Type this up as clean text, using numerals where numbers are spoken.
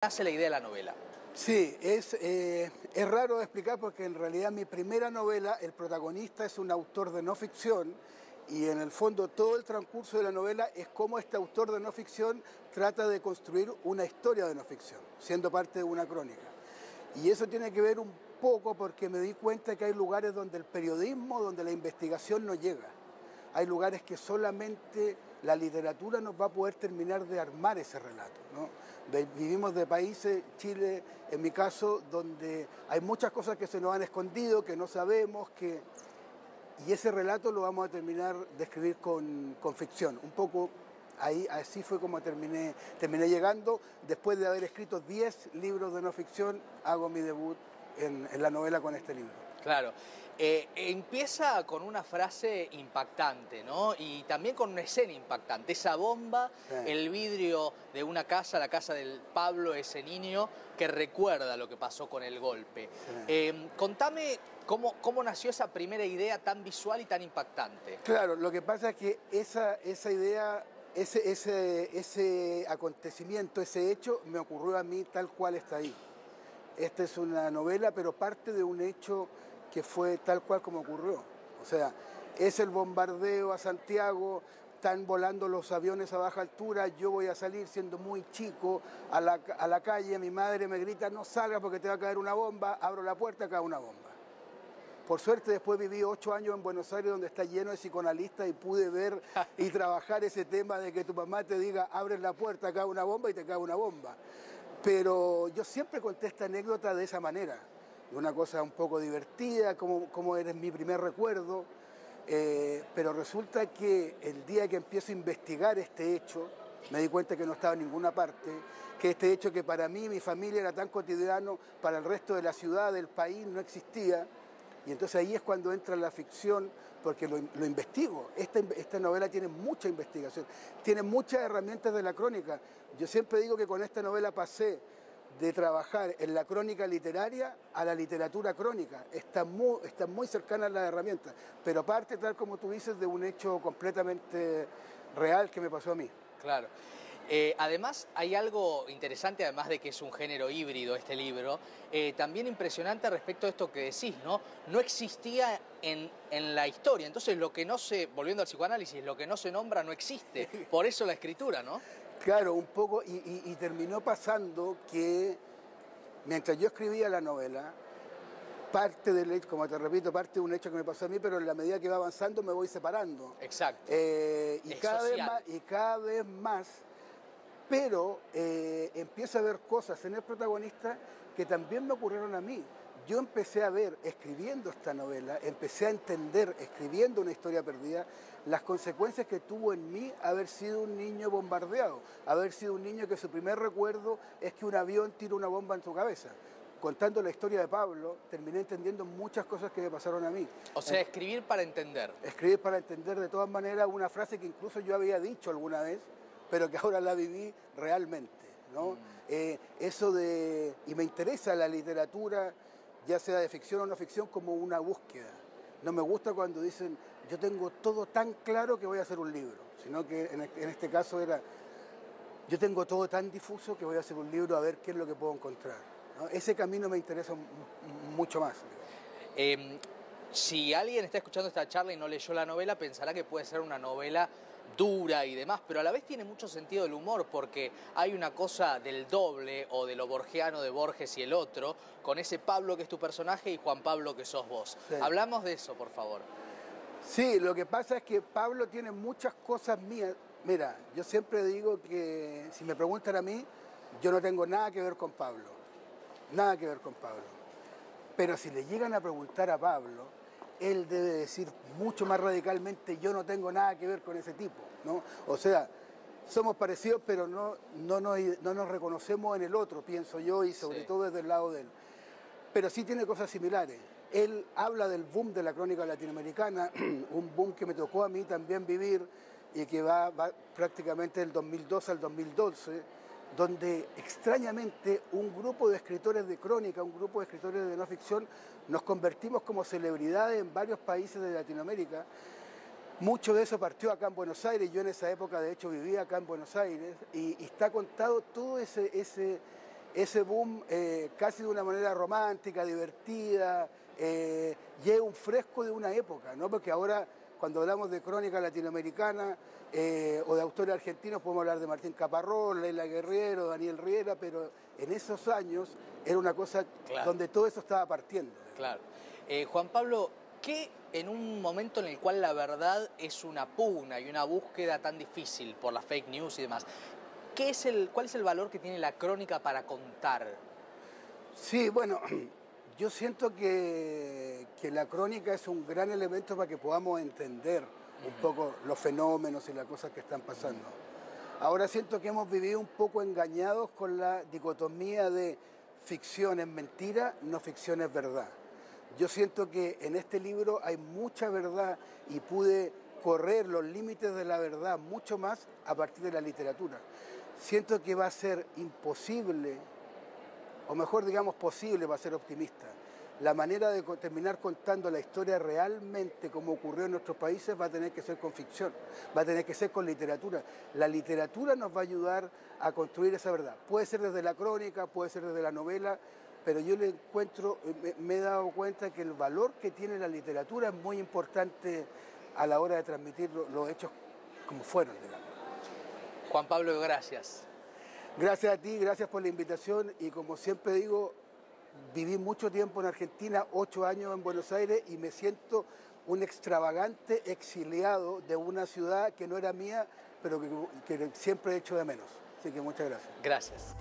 Nace la idea de la novela. Sí, es raro de explicar porque en realidad mi primera novela, el protagonista es un autor de no ficción y en el fondo todo el transcurso de la novela es cómo este autor de no ficción trata de construir una historia de no ficción, siendo parte de una crónica. Y eso tiene que ver un poco porque me di cuenta que hay lugares donde el periodismo, donde la investigación no llega. Hay lugares que solamente la literatura nos va a poder terminar de armar ese relato, ¿no? Vivimos de países, Chile en mi caso, donde hay muchas cosas que se nos han escondido, que no sabemos, y ese relato lo vamos a terminar de escribir con ficción. Un poco ahí, así fue como terminé llegando. Después de haber escrito 10 libros de no ficción, hago mi debut en la novela con este libro. Claro. Empieza con una frase impactante, ¿no? Y también con una escena impactante. Esa bomba, Sí. El vidrio de una casa, la casa del Pablo, ese niño que recuerda lo que pasó con el golpe. Sí. Contame cómo nació esa primera idea tan visual y tan impactante. Claro, lo que pasa es que esa idea, ese acontecimiento, ese hecho, me ocurrió a mí tal cual está ahí. Esta es una novela, pero parte de un hecho que fue tal cual como ocurrió. O sea, es el bombardeo a Santiago, están volando los aviones a baja altura, yo voy a salir siendo muy chico a la calle, mi madre me grita, no salgas porque te va a caer una bomba, abro la puerta, cae una bomba. Por suerte después viví 8 años en Buenos Aires donde está lleno de psicoanalistas y pude ver y trabajar ese tema de que tu mamá te diga, abres la puerta, cae una bomba y te cae una bomba. Pero yo siempre conté esta anécdota de esa manera, una cosa un poco divertida, como eres mi primer recuerdo, pero resulta que el día que empiezo a investigar este hecho, me di cuenta que no estaba en ninguna parte, que este hecho que para mí, mi familia era tan cotidiano, para el resto de la ciudad, del país, no existía. Y entonces ahí es cuando entra la ficción, porque lo investigo. Esta novela tiene mucha investigación, tiene muchas herramientas de la crónica. Yo siempre digo que con esta novela pasé de trabajar en la crónica literaria a la literatura crónica. Está muy cercana a las herramientas, pero parte, tal como tú dices, de un hecho completamente real que me pasó a mí. Claro. Además, hay algo interesante, además de que es un género híbrido este libro, también impresionante respecto a esto que decís, ¿no? No existía en la historia, entonces lo que no se, volviendo al psicoanálisis, lo que no se nombra no existe, por eso la escritura, ¿no? Claro, un poco, y terminó pasando que mientras yo escribía la novela, parte del hecho, como te repito, parte de un hecho que me pasó a mí, pero en la medida que va avanzando me voy separando. Exacto. Y cada vez más, pero empiezo a ver cosas en el protagonista que también me ocurrieron a mí. Yo empecé a ver, escribiendo esta novela, empecé a entender, escribiendo Una historia perdida, las consecuencias que tuvo en mí haber sido un niño bombardeado, haber sido un niño que su primer recuerdo es que un avión tira una bomba en su cabeza. Contando la historia de Pablo, terminé entendiendo muchas cosas que me pasaron a mí. O sea, escribir para entender. Escribir para entender, de todas maneras, una frase que incluso yo había dicho alguna vez, pero que ahora la viví realmente, ¿no? Eso de, y me interesa la literatura, ya sea de ficción o no ficción, como una búsqueda. No me gusta cuando dicen, yo tengo todo tan claro que voy a hacer un libro, sino que en este caso era, yo tengo todo tan difuso que voy a hacer un libro a ver qué es lo que puedo encontrar, ¿no? Ese camino me interesa mucho más. Si alguien está escuchando esta charla y no leyó la novela, pensará que puede ser una novela dura y demás, pero a la vez tiene mucho sentido del humor porque hay una cosa del doble o de lo borgiano de Borges y el otro, con ese Pablo que es tu personaje y Juan Pablo que sos vos. Sí. Hablamos de eso, por favor. Sí, lo que pasa es que Pablo tiene muchas cosas mías. Mira, yo siempre digo que si me preguntan a mí, yo no tengo nada que ver con Pablo, nada que ver con Pablo. Pero si le llegan a preguntar a Pablo, él debe decir mucho más radicalmente, yo no tengo nada que ver con ese tipo, ¿no? O sea, somos parecidos, pero no nos reconocemos en el otro, pienso yo, y sobre todo desde el lado de él. Pero sí tiene cosas similares. Él habla del boom de la crónica latinoamericana, un boom que me tocó a mí también vivir y que va prácticamente del 2002 al 2012, donde extrañamente un grupo de escritores de crónica, un grupo de escritores de no ficción, nos convertimos como celebridades en varios países de Latinoamérica. Mucho de eso partió acá en Buenos Aires, yo en esa época de hecho vivía acá en Buenos Aires, y está contado todo ese ese boom casi de una manera romántica, divertida, y es un fresco de una época, ¿no? Porque ahora cuando hablamos de crónica latinoamericana o de autores argentinos podemos hablar de Martín Caparrós, Leila Guerriero, Daniel Riera, pero en esos años era una cosa donde todo eso estaba partiendo. Claro. Juan Pablo, ¿qué en un momento en el cual la verdad es una pugna y una búsqueda tan difícil por las fake news y demás, ¿cuál es el valor que tiene la crónica para contar? Sí, bueno, yo siento que la crónica es un gran elemento para que podamos entender un poco los fenómenos y las cosas que están pasando. Ahora siento que hemos vivido un poco engañados con la dicotomía de ficción es mentira, no ficción es verdad. Yo siento que en este libro hay mucha verdad y pude correr los límites de la verdad mucho más a partir de la literatura. Siento que va a ser imposible, o mejor digamos posible para ser optimista, la manera de terminar contando la historia realmente como ocurrió en nuestros países va a tener que ser con ficción, va a tener que ser con literatura. La literatura nos va a ayudar a construir esa verdad. Puede ser desde la crónica, puede ser desde la novela, pero yo le encuentro, me he dado cuenta que el valor que tiene la literatura es muy importante a la hora de transmitir los hechos como fueron, digamos. Juan Pablo, gracias. Gracias a ti, gracias por la invitación y como siempre digo, viví mucho tiempo en Argentina, 8 años en Buenos Aires y me siento un extravagante exiliado de una ciudad que no era mía, pero que siempre he hecho de menos. Así que muchas gracias. Gracias.